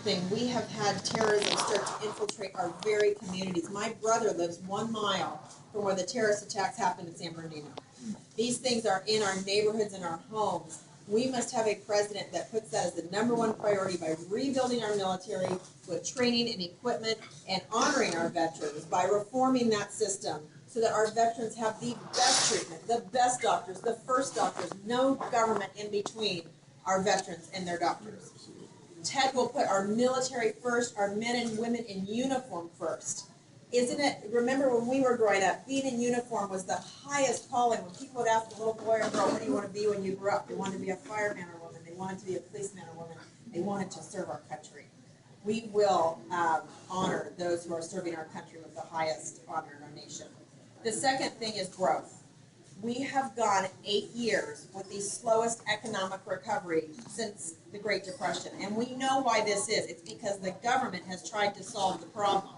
thing. We have had terrorism start to infiltrate our very communities. My brother lives 1 mile from where the terrorist attacks happened in San Bernardino. These things are in our neighborhoods and our homes. We must have a president that puts that as the #1 priority by rebuilding our military with training and equipment and honoring our veterans by reforming that system so that our veterans have the best treatment, the best doctors, the first doctors, no government in between our veterans and their doctors. Ted will put our military first, our men and women in uniform first. Isn't it, remember when we were growing up, being in uniform was the highest calling. When people would ask a little boy or girl, what do you want to be when you grew up? They wanted to be a fireman or woman. They wanted to be a policeman or woman. They wanted to serve our country. We will honor those who are serving our country with the highest honor in our nation. The second thing is growth. We have gone 8 years with the slowest economic recovery since the Great Depression. And we know why this is. It's because the government has tried to solve the problem.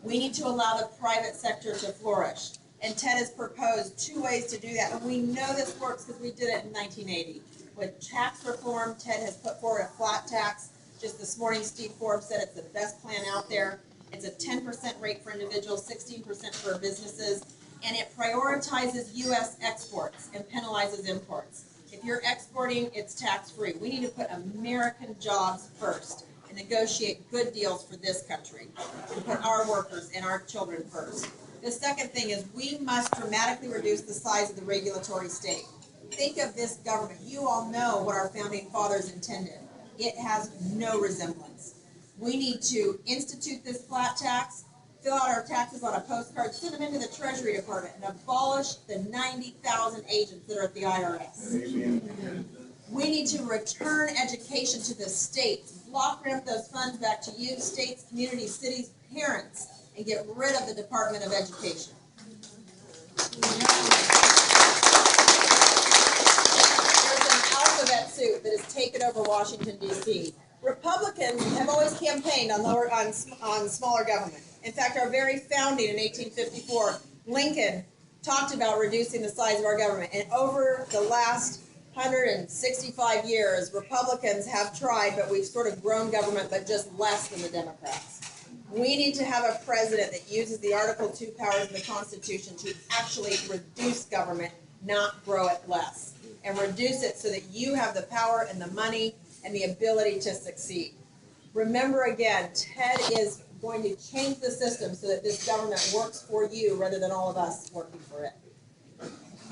We need to allow the private sector to flourish. And Ted has proposed 2 ways to do that. And we know this works because we did it in 1980. With tax reform, Ted has put forward a flat tax. Just this morning, Steve Forbes said it's the best plan out there. It's a 10% rate for individuals, 16% for businesses. And it prioritizes U.S. exports and penalizes imports. If you're exporting, it's tax-free. We need to put American jobs first and negotiate good deals for this country and put our workers and our children first. The second thing is we must dramatically reduce the size of the regulatory state. Think of this government. You all know what our founding fathers intended. It has no resemblance. We need to institute this flat tax, fill out our taxes on a postcard, send them into the Treasury Department, and abolish the 90,000 agents that are at the IRS. Amen. We need to return education to the states, block grant those funds back to you, states, communities, cities, parents, and get rid of the Department of Education. There's an alphabet soup that has taken over Washington, D.C. Republicans have always campaigned on smaller government. In fact, our very founding in 1854, Lincoln talked about reducing the size of our government. And over the last 165 years, Republicans have tried, but we've sort of grown government, but just less than the Democrats. We need to have a president that uses the Article 2 powers of the Constitution to actually reduce government, not grow it less. And reduce it so that you have the power and the money and the ability to succeed. Remember again, Ted is going to change the system so that this government works for you rather than all of us working for it.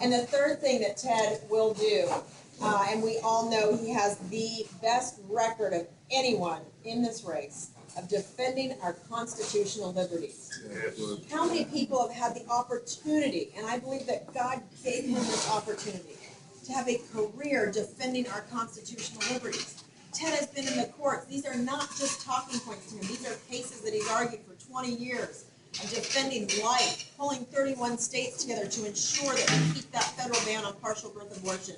And the third thing that Ted will do, and we all know he has the best record of anyone in this race, of defending our constitutional liberties. How many people have had the opportunity, and I believe that God gave him this opportunity, to have a career defending our constitutional liberties? Ted has been in the courts. These are not just talking points to him. These are cases that he's argued for 20 years of defending life, pulling 31 states together to ensure that we keep that federal ban on partial birth abortion,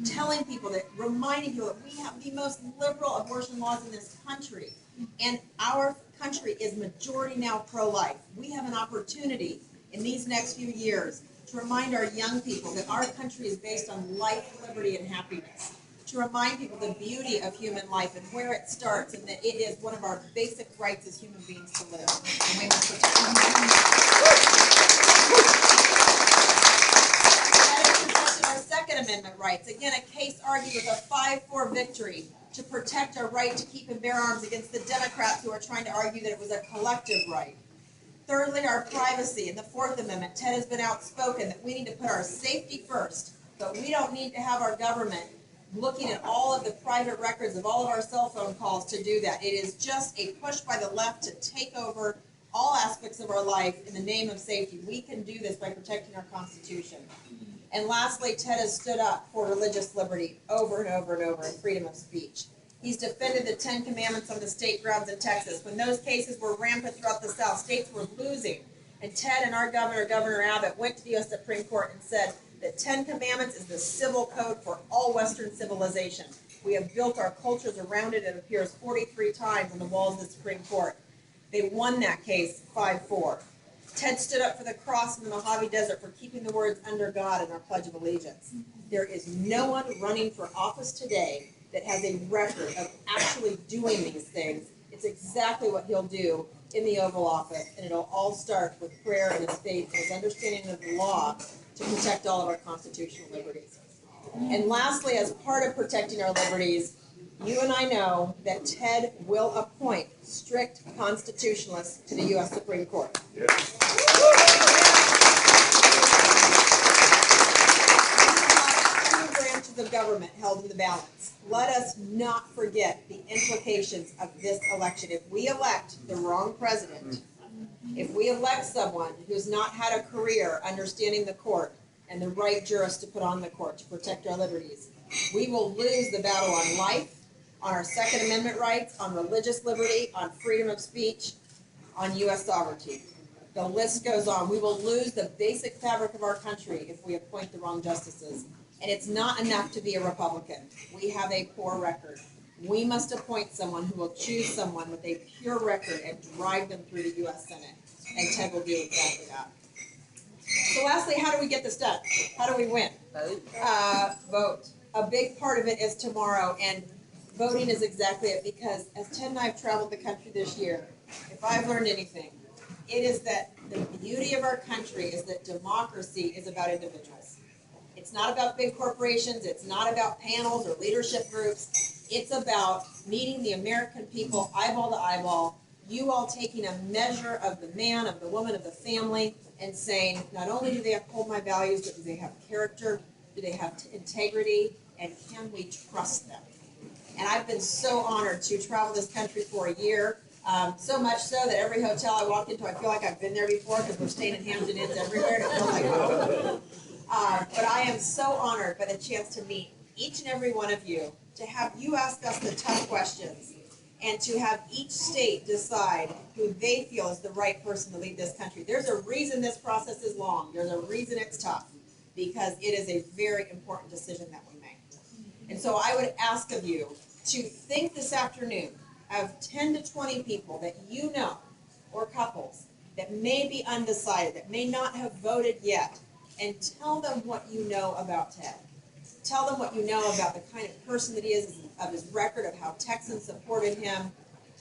telling people that, reminding people that we have the most liberal abortion laws in this country, and our country is majority now pro-life. We have an opportunity in these next few years to remind our young people that our country is based on life, liberty, and happiness. To remind people the beauty of human life and where it starts, and that it is one of our basic rights as human beings to live. And we must protect them. That is protecting our Second Amendment rights. Again, a case argued with a 5-4 victory to protect our right to keep and bear arms against the Democrats who are trying to argue that it was a collective right. Thirdly, our privacy. In the Fourth Amendment, Ted has been outspoken that we need to put our safety first, but we don't need to have our government looking at all of the private records of all of our cell phone calls to do that. It is just a push by the left to take over all aspects of our life in the name of safety. We can do this by protecting our Constitution. And lastly, Ted has stood up for religious liberty over and over and over and freedom of speech. He's defended the 10 Commandments on the state grounds in Texas. When those cases were rampant throughout the South, states were losing. And Ted and our governor, Governor Abbott, went to the U.S. Supreme Court and said, the 10 Commandments is the civil code for all Western civilization. We have built our cultures around it. It appears 43 times on the walls of the Supreme Court. They won that case 5-4. Ted stood up for the cross in the Mojave Desert for keeping the words under God in our Pledge of Allegiance. There is no one running for office today that has a record of actually doing these things, it's exactly what he'll do in the Oval Office, and it'll all start with prayer and his faith and his understanding of the law to protect all of our constitutional liberties. And lastly, as part of protecting our liberties, you and I know that Ted will appoint strict constitutionalists to the U.S. Supreme Court. Yes. Branches of government held in the balance. Let us not forget the implications of this election. If we elect the wrong president, if we elect someone who's not had a career understanding the court and the right jurists to put on the court to protect our liberties, we will lose the battle on life, on our Second Amendment rights, on religious liberty, on freedom of speech, on U.S. sovereignty. The list goes on. We will lose the basic fabric of our country if we appoint the wrong justices. And it's not enough to be a Republican. We have a poor record. We must appoint someone who will choose someone with a pure record and drive them through the U.S. Senate. And Ted will do exactly that. So lastly, how do we get this done? How do we win? Vote. A big part of it is tomorrow, and voting is exactly it, because as Ted and I have traveled the country this year, if I've learned anything, it is that the beauty of our country is that democracy is about individuals. It's not about big corporations. It's not about panels or leadership groups. It's about meeting the American people eyeball to eyeball, you all taking a measure of the man, of the woman, of the family, and saying, not only do they uphold my values, but do they have character, do they have integrity, and can we trust them? And I've been so honored to travel this country for a year, so much so that every hotel I walk into, I feel like I've been there before, because we're staying in Hampton Inns everywhere, and it feels like home. But I am so honored by the chance to meet each and every one of you, to have you ask us the tough questions, and to have each state decide who they feel is the right person to lead this country. There's a reason this process is long. There's a reason it's tough, because it is a very important decision that we make. And so I would ask of you to think this afternoon of 10 to 20 people that you know, or couples, that may be undecided, that may not have voted yet, and tell them what you know about Ted. Tell them what you know about the kind of person that he is, of his record, of how Texans supported him,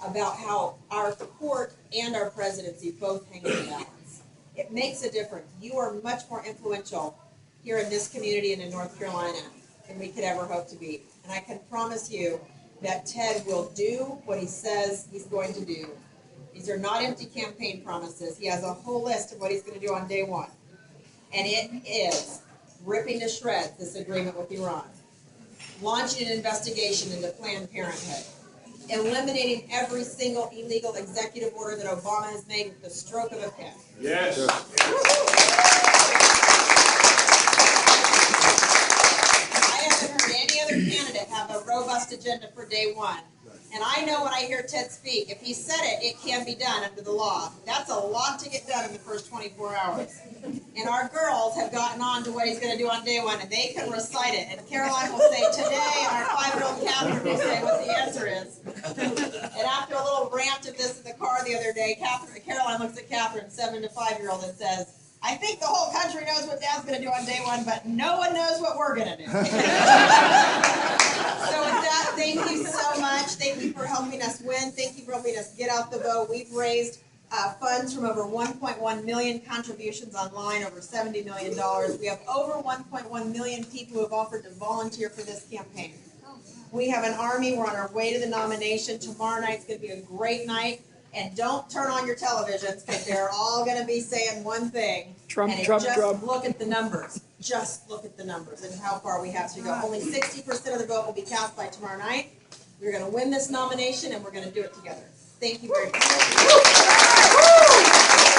about how our court and our presidency both hang in the balance. It makes a difference. You are much more influential here in this community and in North Carolina than we could ever hope to be. And I can promise you that Ted will do what he says he's going to do. These are not empty campaign promises. He has a whole list of what he's going to do on day one. And it is ripping to shreds this agreement with Iran, launching an investigation into Planned Parenthood, eliminating every single illegal executive order that Obama has made with the stroke of a pen. Yes. I haven't heard any other candidate have a robust agenda for day one. And I know when I hear Ted speak, if he said it, it can be done under the law. That's a lot to get done in the first 24 hours. And our girls have gotten on to what he's going to do on day one, and they can recite it. And Caroline will say today, and our 5-year-old Catherine will say what the answer is. And after a little rant of this in the car the other day, Caroline looks at Catherine, 7 to 5-year-old, and says, I think the whole country knows what Dad's going to do on day one, but no one knows what we're going to do. So with that, thank you so much. Thank you for helping us win. Thank you for helping us get out the vote. We've raised funds from over 1.1 million contributions online, over $70 million. We have over 1.1 million people who have offered to volunteer for this campaign. We have an army. We're on our way to the nomination. Tomorrow night's going to be a great night. And don't turn on your televisions, because they're all going to be saying one thing. Trump. Look at the numbers. Just look at the numbers and how far we have to go. Only 60% of the vote will be cast by tomorrow night. We're going to win this nomination, and we're going to do it together. Thank you very much.